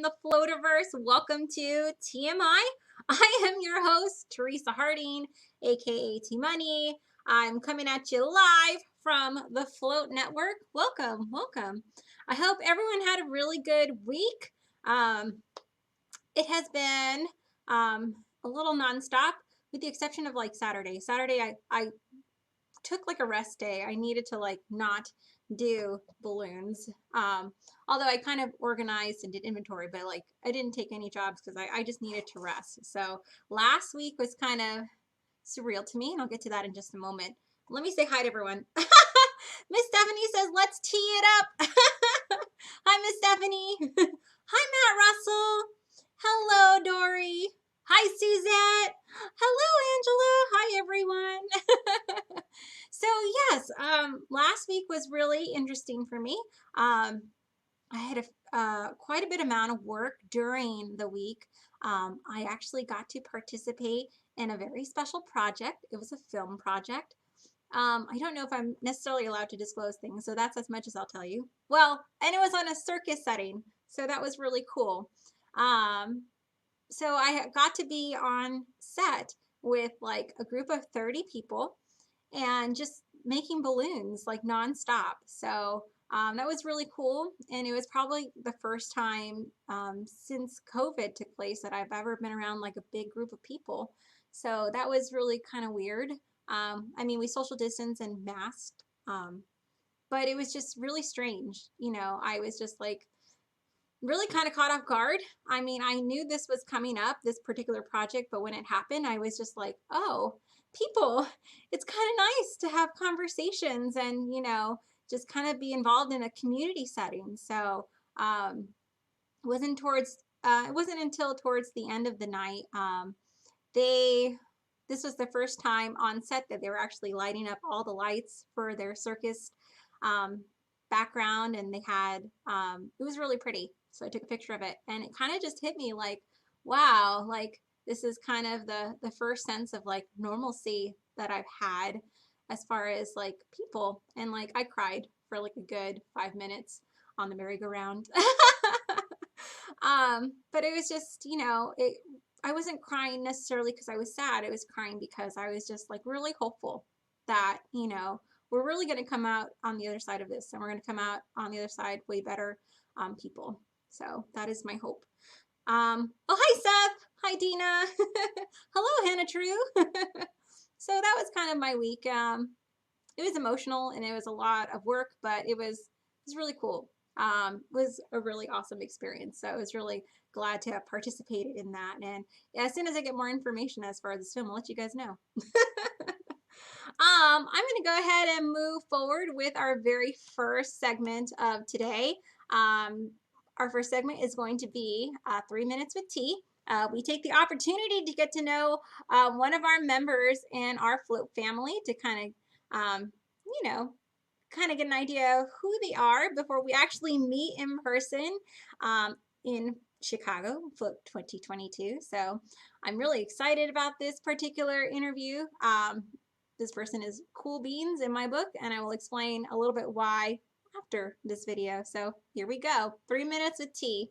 in the Floativerse. Welcome to TMI. I am your host, Teresa Harding, aka T Money. I'm coming at you live from the Float Network. Welcome. I hope everyone had a really good week. It has been a little nonstop, with the exception of like Saturday. Saturday, I took like a rest day. I needed to like not do balloons. Although I kind of organized and did inventory, but like I didn't take any jobs because I just needed to rest. So last week was kind of surreal to me, and I'll get to that in just a moment. Let me say hi to everyone. Miss Stephanie says, let's tee it up. Hi, Miss Stephanie. Hi, Matt Russell. Hello, Dory. Hi, Suzette. Hello, Angela. Hi, everyone. So yes, last week was really interesting for me. I had quite a bit amount of work during the week. I actually got to participate in a very special project. It was a film project. I don't know if I'm necessarily allowed to disclose things, so that's as much as I'll tell you. Well, and it was on a circus setting, so that was really cool. So I got to be on set with like a group of 30 people and just making balloons like nonstop. So that was really cool. And it was probably the first time since COVID took place that I've ever been around like a big group of people. So that was really kind of weird. I mean, we social distance and masked, but it was just really strange. You know, I was just like really kind of caught off guard. I mean, I knew this was coming up, this particular project, but when it happened, I was just like, oh, people, it's kind of nice to have conversations and, you know, just kind of be involved in a community setting. So it wasn't until towards the end of the night, this was the first time on set that they were actually lighting up all the lights for their circus background, and they had, it was really pretty. So I took a picture of it, and it kind of just hit me like, wow, like this is kind of the first sense of like normalcy that I've had as far as like people. And like I cried for like a good 5 minutes on the merry-go-round. But it was just, you know, I wasn't crying necessarily because I was sad. I was crying because I was just like really hopeful that, you know, we're really going to come out on the other side of this, and we're going to come out on the other side way better people. So that is my hope. Oh, hi, Seth. Hi, Dina. Hello, Hannah True. So that was kind of my week. It was emotional and it was a lot of work, but it was really cool. It was a really awesome experience. So I was really glad to have participated in that. And as soon as I get more information as far as this film, I'll let you guys know. I'm going to go ahead and move forward with our very first segment of today. Our first segment is going to be 3 Minutes with T. We take the opportunity to get to know one of our members in our float family to kind of, you know, kind of get an idea of who they are before we actually meet in person in Chicago Float 2022. So I'm really excited about this particular interview. This person is cool beans in my book, and I will explain a little bit why after this video. So here we go. 3 Minutes with T.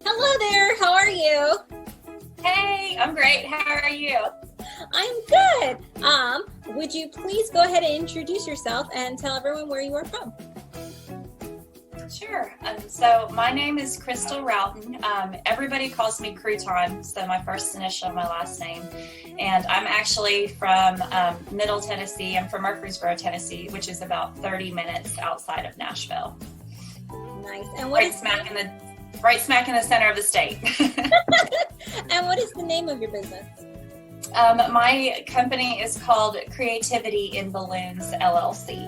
Hello there. How are you? Hey, I'm great. How are you? I'm good. Would you please go ahead and introduce yourself and tell everyone where you are from? Sure. So my name is Crystal Routon. Everybody calls me Crouton, so my first initial of my last name. And I'm actually from Middle Tennessee. I'm from Murfreesboro, Tennessee, which is about 30 minutes outside of Nashville. Nice. And right smack in the center of the state. And what is the name of your business? My company is called Creativity in Balloons, LLC.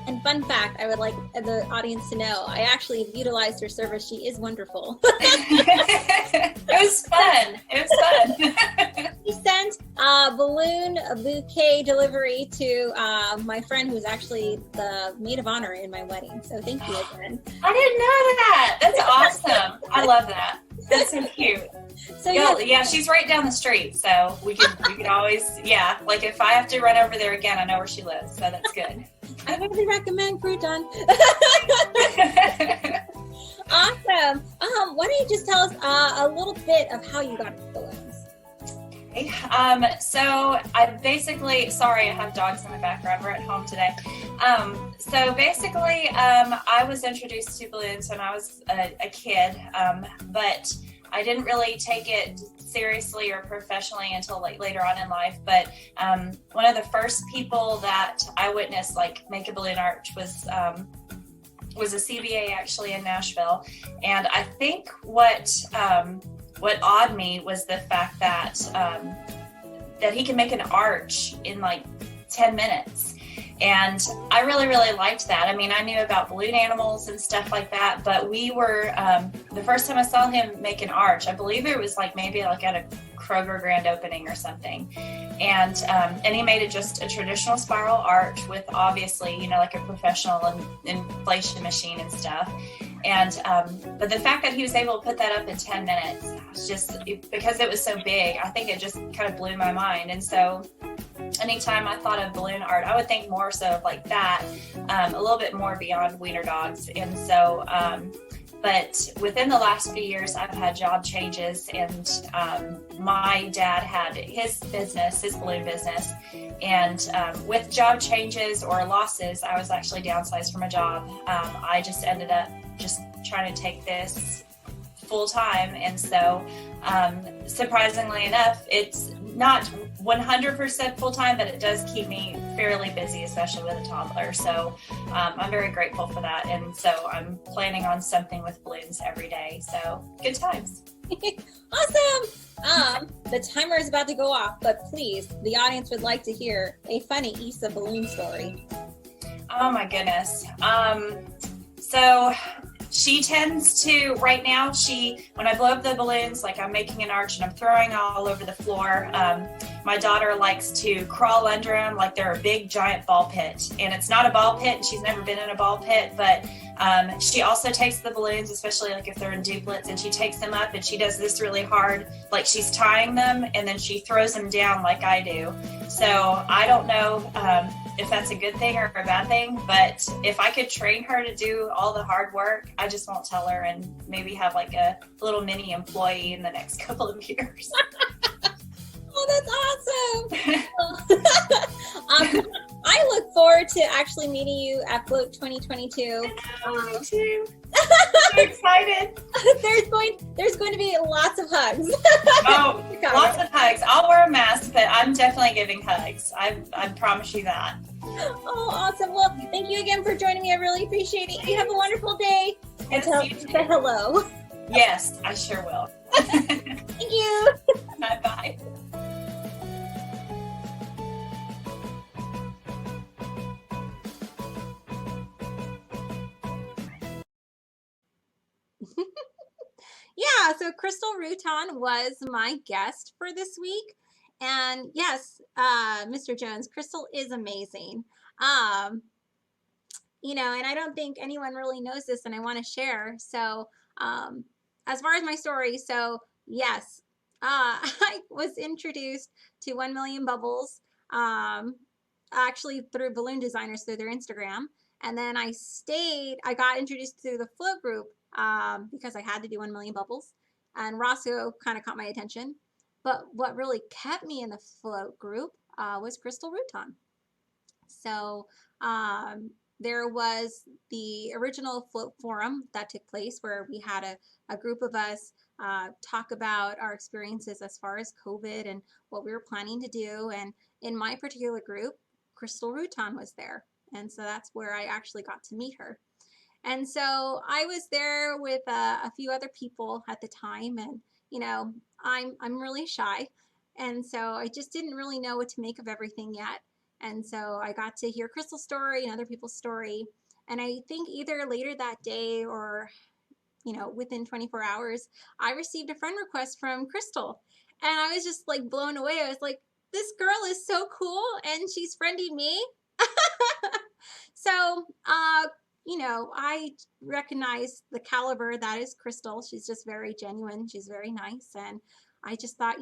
And fun fact I would like the audience to know, I actually utilized her service. She is wonderful. It was fun. It was fun. He sent a balloon a bouquet delivery to my friend who's actually the maid of honor in my wedding. So thank you again. I didn't know that. That's awesome. I love that. That's so cute. So yeah, she's right down the street, so we can always, yeah, like if I have to run over there again, I know where she lives, so that's good. I highly recommend crouton. Awesome. Why don't you just tell us a little bit of how you got into balloons? So I basically, sorry, I have dogs in the background. We're at home today. So basically, I was introduced to balloons when I was a kid, but I didn't really take it seriously or professionally until like later on in life. But one of the first people that I witnessed like make a balloon arch was a CBA actually in Nashville, and I think what awed me was the fact that that he can make an arch in like 10 minutes. And I really, really liked that. I mean, I knew about balloon animals and stuff like that, but we were, the first time I saw him make an arch, I believe it was like maybe like at a Kroger grand opening or something. And he made it just a traditional spiral arch with obviously, you know, like a professional inflation machine and stuff. And, but the fact that he was able to put that up in 10 minutes, was just because it was so big, I think it just kind of blew my mind. And so anytime I thought of balloon art, I would think more so of like that, a little bit more beyond wiener dogs. And so, but within the last few years, I've had job changes, and my dad had his business, his balloon business. And with job changes or losses, I was actually downsized from a job. I just ended up just trying to take this full time. And so surprisingly enough, it's not 100% full time, but it does keep me fairly busy, especially with a toddler. So I'm very grateful for that. And so I'm planning on something with balloons every day. So good times. Awesome. The timer is about to go off, but please, the audience would like to hear a funny Issa balloon story. Oh my goodness. So she tends to, right now, when I blow up the balloons, like I'm making an arch and I'm throwing all over the floor, my daughter likes to crawl under them like they're a big giant ball pit. And it's not a ball pit, and she's never been in a ball pit, but she also takes the balloons, especially like if they're in duplets, and she takes them up and she does this really hard, like she's tying them, and then she throws them down like I do. So I don't know if that's a good thing or a bad thing, but if I could train her to do all the hard work, I just won't tell her, and maybe have like a little mini employee in the next couple of years. Oh, that's awesome. I look forward to actually meeting you at Float 2022. Me too. I'm so excited. There's going to be lots of hugs. Oh, lots of hugs. I'll wear a mask, but I'm definitely giving hugs. I promise you that. Oh, awesome. Well, thank you again for joining me. I really appreciate it. You have a wonderful day. Yes, And you too. say hello. Yes, I sure will. Thank you. Bye-bye. Yeah, so Crystal Rutan was my guest for this week. And yes, Mr. Jones, Crystal is amazing. Um, and I don't think anyone really knows this, and I want to share. So, as far as my story, so yes, I was introduced to 1 Million Bubbles, actually through balloon designers through their Instagram. And then I got introduced to the float group because I had to do 1 Million Bubbles. And Roscoe kind of caught my attention. But what really kept me in the float group was Crystal Rutan. So there was the original float forum that took place where we had a group of us talk about our experiences as far as COVID and what we were planning to do. And in my particular group, Crystal Rutan was there. And so that's where I actually got to meet her. And so I was there with a few other people at the time, and I'm really shy, and so I just didn't really know what to make of everything yet. And so I got to hear Crystal's story and other people's story. And I think either later that day or, within 24 hours, I received a friend request from Crystal. And I was just like blown away. I was like, this girl is so cool and she's friending me. So, I recognize the caliber that is Crystal. She's just very genuine. She's very nice. And I just thought,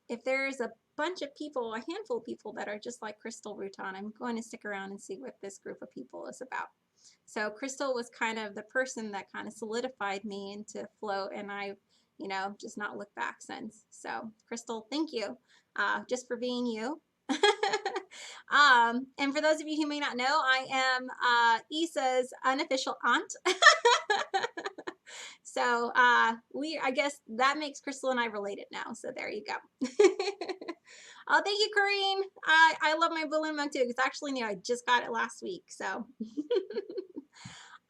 if there's a bunch of people, a handful of people that are just like Crystal Rutan, I'm going to stick around and see what this group of people is about. So Crystal was kind of the person that kind of solidified me into float, and I, just not looked back since. So Crystal, thank you, just for being you. And for those of you who may not know, I am Issa's unofficial aunt. So I guess that makes Crystal and I related now. So there you go. Oh, thank you, Corrine. I love my balloon mug too, because actually I just got it last week. So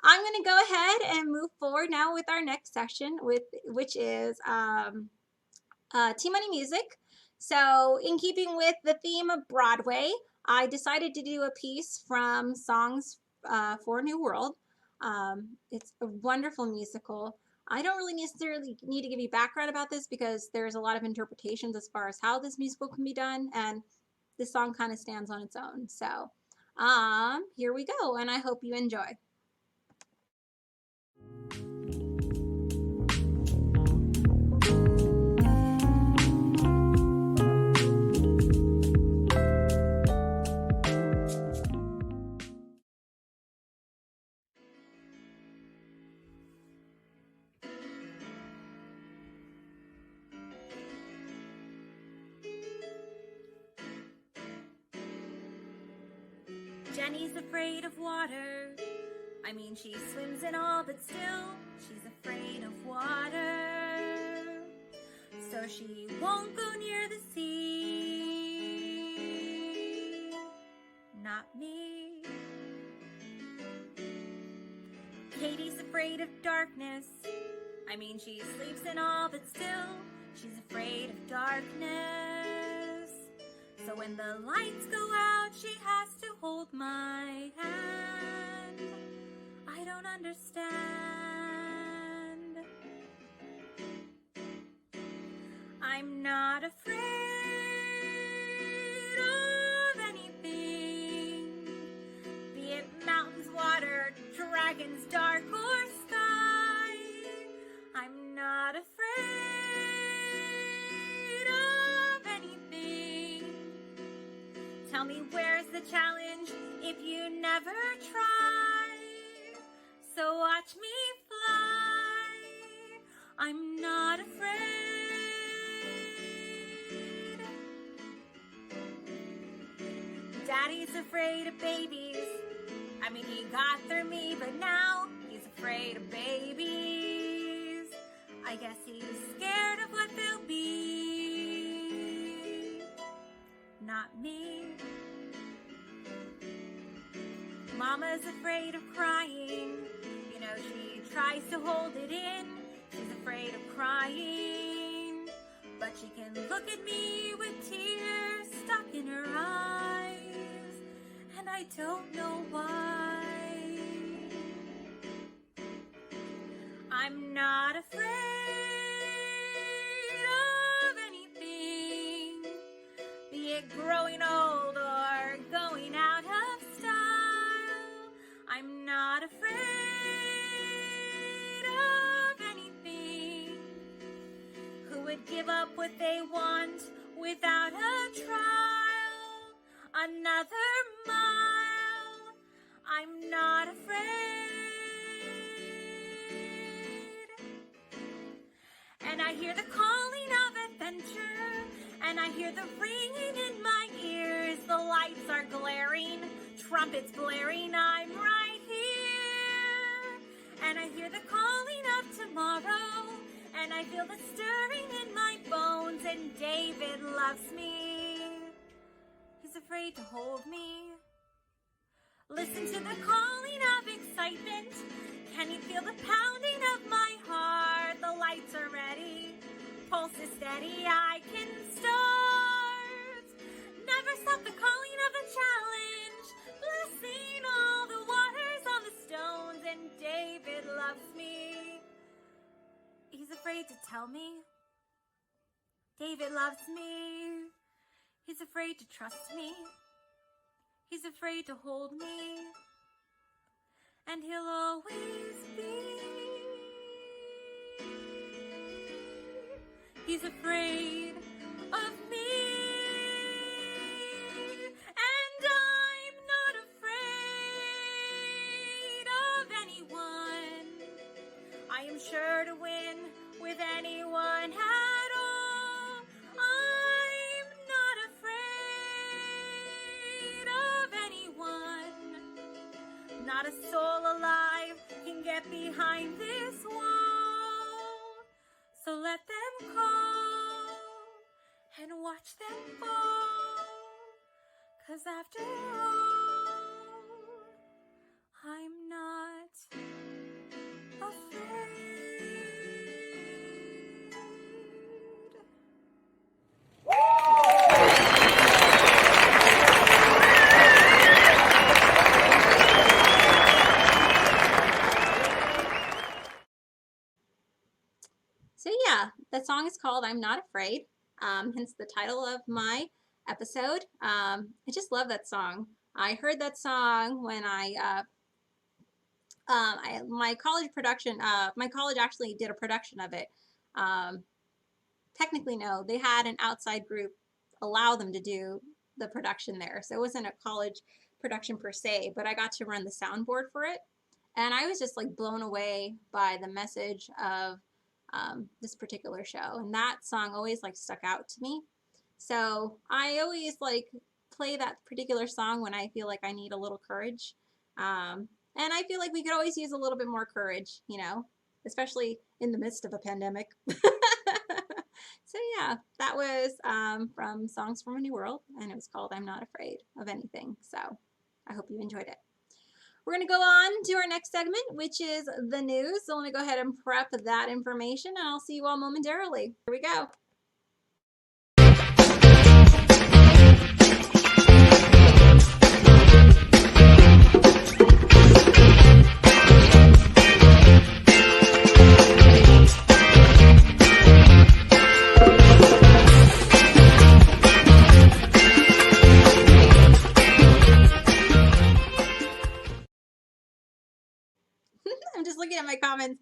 I'm going to go ahead and move forward now with our next section, which is T-Money Music. So in keeping with the theme of Broadway, I decided to do a piece from Songs for a New World. It's a wonderful musical. I don't really necessarily need to give you background about this because there's a lot of interpretations as far as how this musical can be done, and this song kind of stands on its own. So here we go, and I hope you enjoy. Jenny's afraid of water. I mean, she swims in all, but still, she's afraid of water. So she won't go near the sea. Not me. Katie's afraid of darkness. I mean, she sleeps in all, but still, she's afraid of darkness. So when the lights go out, she has to hold my hand. I don't understand. I'm not afraid of anything, be it mountains, water, dragons, dark, or sky. I'm not afraid of anything. Tell me, where's the challenge if you never try? So watch me fly. I'm not afraid. Daddy's afraid of babies. I mean, he got through me, but now he's afraid of babies. I guess he's scared of what they'll be. Not me. Mama's afraid of crying. You know, she tries to hold it in. She's afraid of crying. But she can look at me with tears stuck in her eyes. And I don't know why. I'm not afraid of anything, be it growing old or going out of style. I'm not afraid of anything. Who would give up what they want without a trial? Another mile. I'm not afraid. And I hear the calling of adventure, and I hear the ringing in my ears. The lights are glaring, trumpets blaring, I'm right here. And I hear the calling of tomorrow, and I feel the stirring in my bones, and David loves me. He's afraid to hold me. Listen to the calling of excitement. Can you feel the pounding of my heart? The lights are ready, pulse is steady, I can start. Never stop the calling of a tell me? David loves me. He's afraid to trust me. He's afraid to hold me. And he'll always be. He's afraid of me. And I'm not afraid of anyone. I am sure to win with anyone at all. I'm not afraid of anyone. Not a soul alive can get behind this wall. So let them call and watch them fall. 'Cause after all, I'm not afraid. So yeah, the song is called "I'm Not Afraid," hence the title of my episode. I just love that song. I heard that song when my college production. My college actually did a production of it. Um, Technically, no, they had an outside group allow them to do the production there, so it wasn't a college production per se. But I got to run the soundboard for it, and I was just like blown away by the message of this particular show, and that song always like stuck out to me. So I always like play that particular song when I feel like I need a little courage, and I feel like we could always use a little bit more courage, especially in the midst of a pandemic. So yeah, that was from Songs from a New World, and it was called "I'm Not Afraid of Anything." So I hope you enjoyed it. We're going to go on to our next segment, which is the news. So let me go ahead and prep that information, and I'll see you all momentarily. Here we go. I'm just looking at my comments.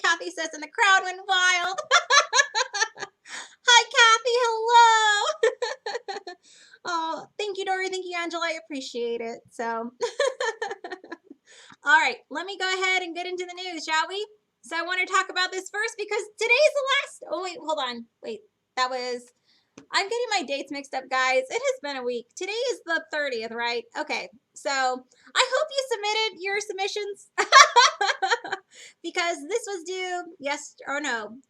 Kathy says, and the crowd went wild. Hi, Kathy. Hello. Oh, thank you, Dory. Thank you, Angela. I appreciate it. So, all right, let me go ahead and get into the news, shall we? So I want to talk about this first because today's the last. Oh, wait, hold on. Wait, I'm getting my dates mixed up, guys. It has been a week. Today is the 30th, right? Okay, so I hope you submitted your submissions because this was due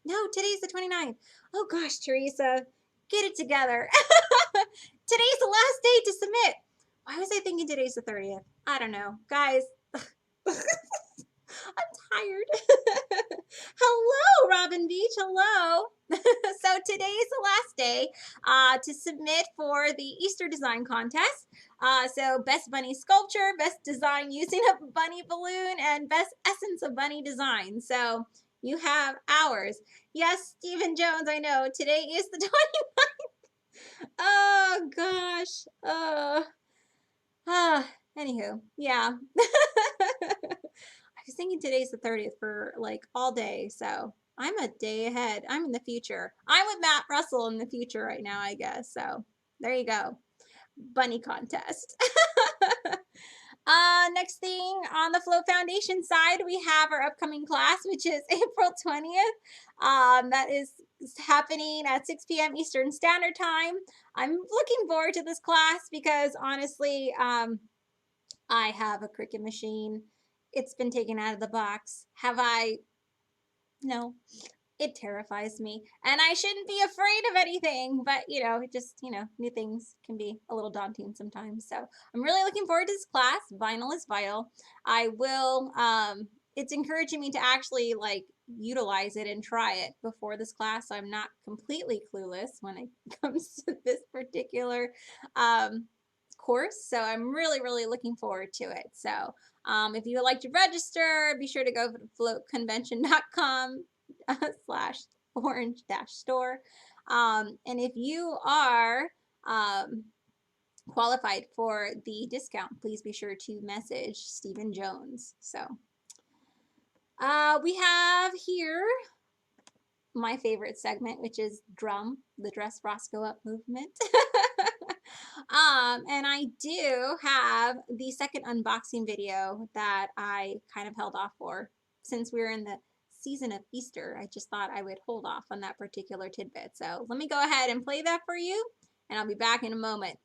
no, today's the 29th. Oh gosh, Teresa, get it together. Today's the last day to submit. Why was I thinking today's the 30th? I don't know. Guys, I'm tired. Hello, Robin Beach. Hello. So today is the last day to submit for the Easter design contest. So best bunny sculpture, best design using a bunny balloon, and best essence of bunny design. So you have hours. Yes, Stephen Jones, I know. Today is the 29th. Oh, gosh. Anywho, yeah. I was thinking today's the 30th for like all day, so I'm a day ahead. I'm in the future. I'm with Matt Russell in the future right now, I guess. So there you go. Bunny contest. Next thing on the Flow Foundation side, we have our upcoming class, which is April 20th. That is happening at 6 p.m. Eastern Standard Time. I'm looking forward to this class because honestly, I have a Cricut machine. It's been taken out of the box. Have I? No. It terrifies me. And I shouldn't be afraid of anything, but new things can be a little daunting sometimes. So I'm really looking forward to this class. Vinyl is vital. I will, it's encouraging me to actually like utilize it and try it before this class. So I'm not completely clueless when it comes to this particular course. So I'm really, really looking forward to it. So if you would like to register, be sure to go to floatconvention.com / orange-store. And if you are qualified for the discount, please be sure to message Stephen Jones. So we have here my favorite segment, which is the Dress Roscoe Up movement. And I do have the second unboxing video that I kind of held off for. Since we're in the season of Easter, I just thought I would hold off on that particular tidbit. So let me go ahead and play that for you, and I'll be back in a moment.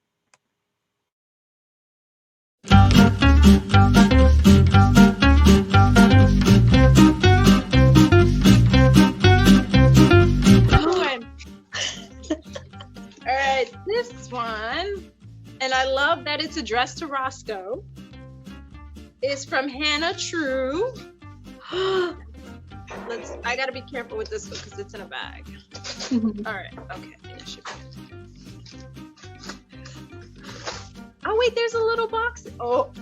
All right, this one, and I love that it's addressed to Roscoe, is from Hannah True. I gotta be careful with this one because it's in a bag. All right, okay. Oh wait, there's a little box. Oh.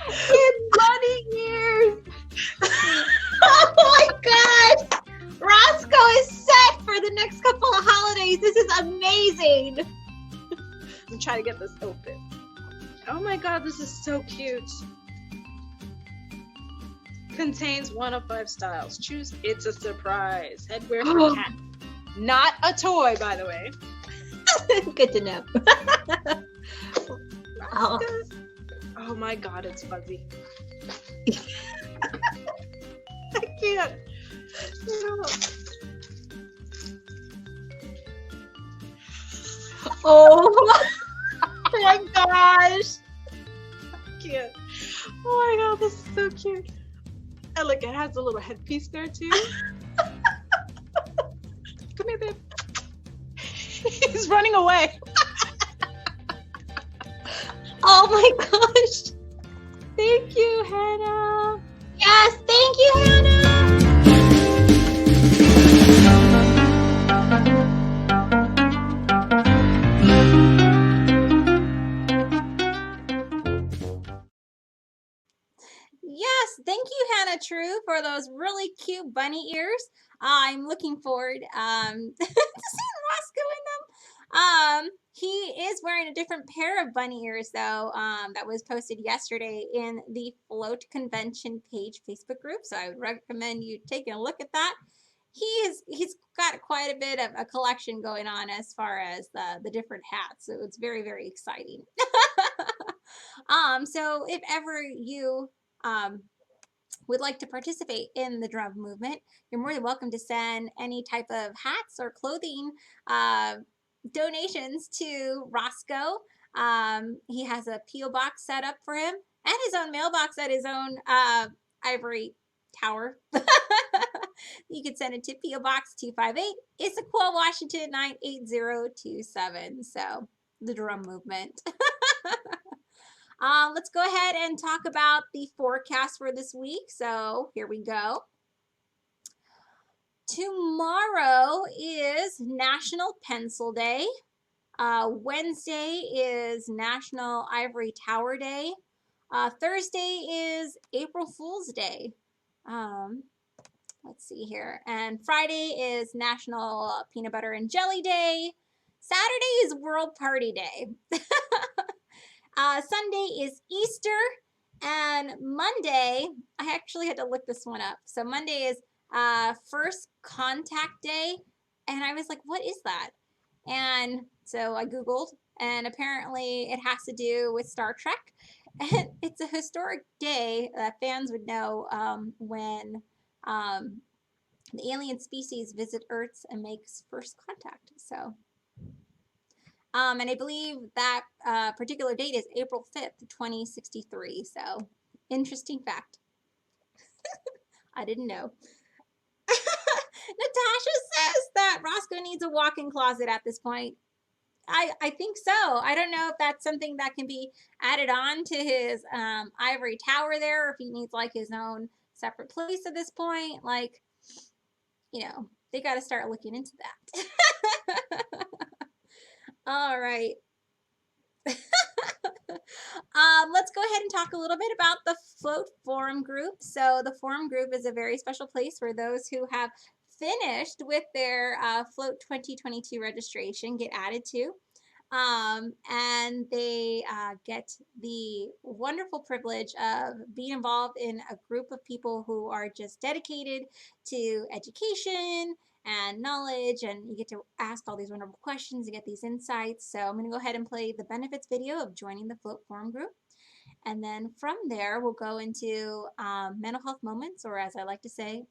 It's bunny ears. Oh my gosh! Roscoe is set for the next couple of holidays. This is amazing. I'm trying to get this open. Oh my god, this is so cute. Contains 1 of 5 styles. Choose. It's a surprise. Headwear for cat. Not a toy, by the way. Good to know. Oh. Oh my god, it's fuzzy. I can't. No. Oh my gosh. I can't. Oh my god, this is so cute. And look, it has a little headpiece there too. Come here, babe. He's running away. Oh my gosh. Thank you, Hannah. Yes, thank you, Hannah. Yes, thank you, Hannah True, for those really cute bunny ears. I'm looking forward to seeing Roscoe in them. He is wearing a different pair of bunny ears, though, that was posted yesterday in the Float Convention page Facebook group. So I would recommend you taking a look at that. He's got quite a bit of a collection going on as far as the different hats. So it's very, very exciting. So if ever you would like to participate in the drum movement, you're more than welcome to send any type of hats or clothing donations to Roscoe. He has a P.O. box set up for him and his own mailbox at his own ivory tower. You can send it to P.O. Box 258, Issaquah, Washington 98027. So the drum movement. Let's go ahead and talk about the forecast for this week. So here we go. Tomorrow is National Pencil Day. Wednesday is National Ivory Tower Day. Thursday is April Fool's Day. Let's see here. And Friday is National Peanut Butter and Jelly Day. Saturday is World Party Day. Sunday is Easter, and Monday, I actually had to look this one up. So Monday is First Contact Day, and I was like, what is that? And so I Googled, and apparently it has to do with Star Trek. And it's a historic day that fans would know when the alien species visit Earth and makes first contact. So. And I believe that particular date is April 5th, 2063. So, interesting fact. I didn't know. Natasha says that Roscoe needs a walk-in closet at this point. I think so. I don't know if that's something that can be added on to his ivory tower there, or if he needs like his own separate place at this point. Like, you know, they got to start looking into that. All right. Let's go ahead and talk a little bit about the Float Forum group. So, the Forum group is a very special place where those who have finished with their Float 2022 registration get added to. And they get the wonderful privilege of being involved in a group of people who are just dedicated to education and knowledge, and you get to ask all these wonderful questions and get these insights. So I'm going to go ahead and play the benefits video of joining the Float Forum group. And then from there, we'll go into mental health moments, or as I like to say,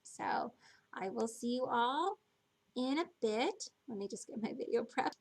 So I will see you all in a bit. Let me just get my video prepped.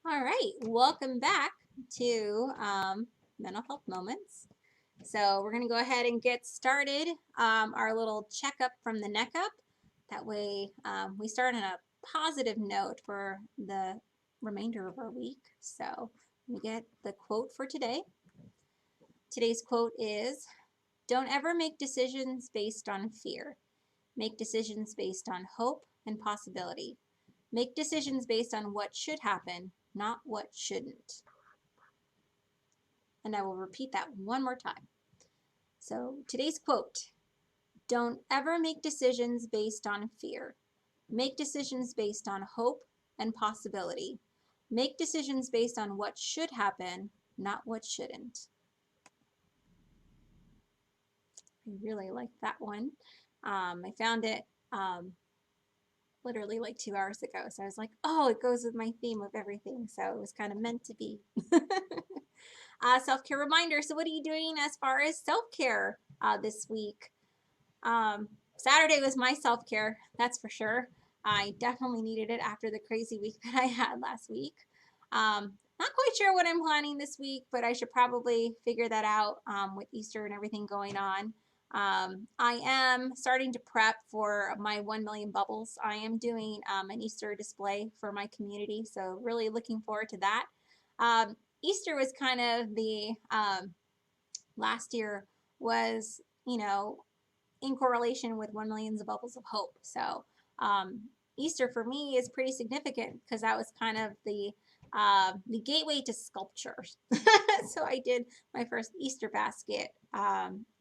All right, welcome back to Mental Health Moments. So we're going to go ahead and get started our little checkup from the neck up. That way we start on a positive note for the remainder of our week. So we get the quote for today. Today's quote is, "Don't ever make decisions based on fear. Make decisions based on hope and possibility. Make decisions based on what should happen, not what shouldn't." And I will repeat that one more time. So today's quote, "Don't ever make decisions based on fear. Make decisions based on hope and possibility. Make decisions based on what should happen, not what shouldn't." I really like that one. I found it literally like 2 hours ago. So I was like, oh, it goes with my theme of everything. So it was kind of meant to be. Self-care reminder. So what are you doing as far as self-care this week? Saturday was my self-care, that's for sure. I definitely needed it after the crazy week that I had last week. Not quite sure what I'm planning this week, but I should probably figure that out with Easter and everything going on. I am starting to prep for my 1 million bubbles. I am doing an Easter display for my community, so really looking forward to that. Easter was kind of the last year was, in correlation with 1 million bubbles of hope. So Easter for me is pretty significant because that was kind of the gateway to sculpture. So I did my first Easter basket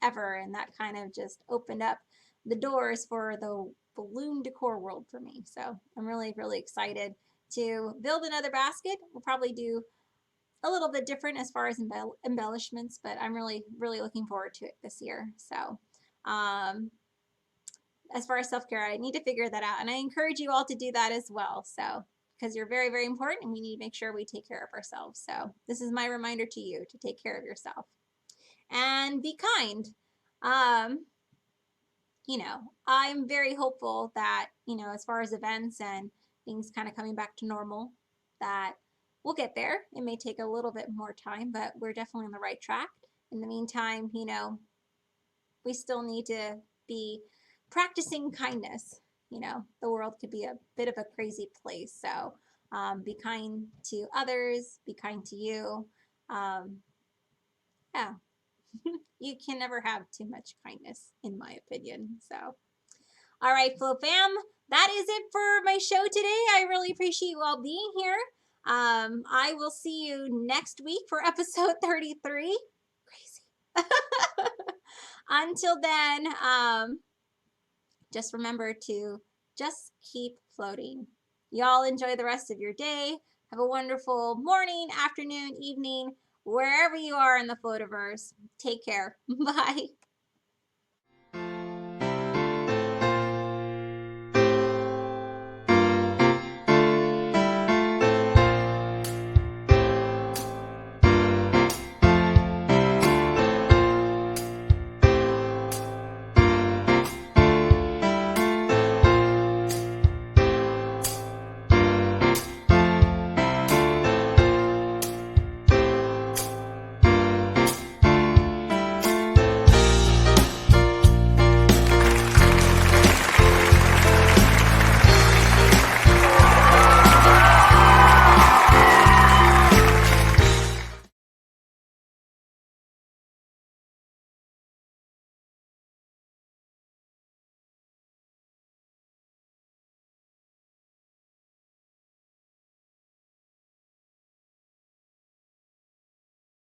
ever, and that kind of just opened up the doors for the balloon decor world for me. So I'm really, really excited to build another basket. We'll probably do a little bit different as far as embellishments, but I'm really, really looking forward to it this year. So as far as self-care, I need to figure that out, and I encourage you all to do that as well. So because you're very, very important, and we need to make sure we take care of ourselves. So this is my reminder to you to take care of yourself and be kind. I'm very hopeful that, as far as events and things kind of coming back to normal, that we'll get there. It may take a little bit more time, but we're definitely on the right track. In the meantime, we still need to be practicing kindness. The world could be a bit of a crazy place. So be kind to others, be kind to you. Yeah, you can never have too much kindness, in my opinion. So, all right, Flow Fam, that is it for my show today. I really appreciate you all being here. I will see you next week for episode 33. Crazy. Until then, just remember to just keep floating. Y'all enjoy the rest of your day. Have a wonderful morning, afternoon, evening, wherever you are in the Floativerse. Take care. Bye.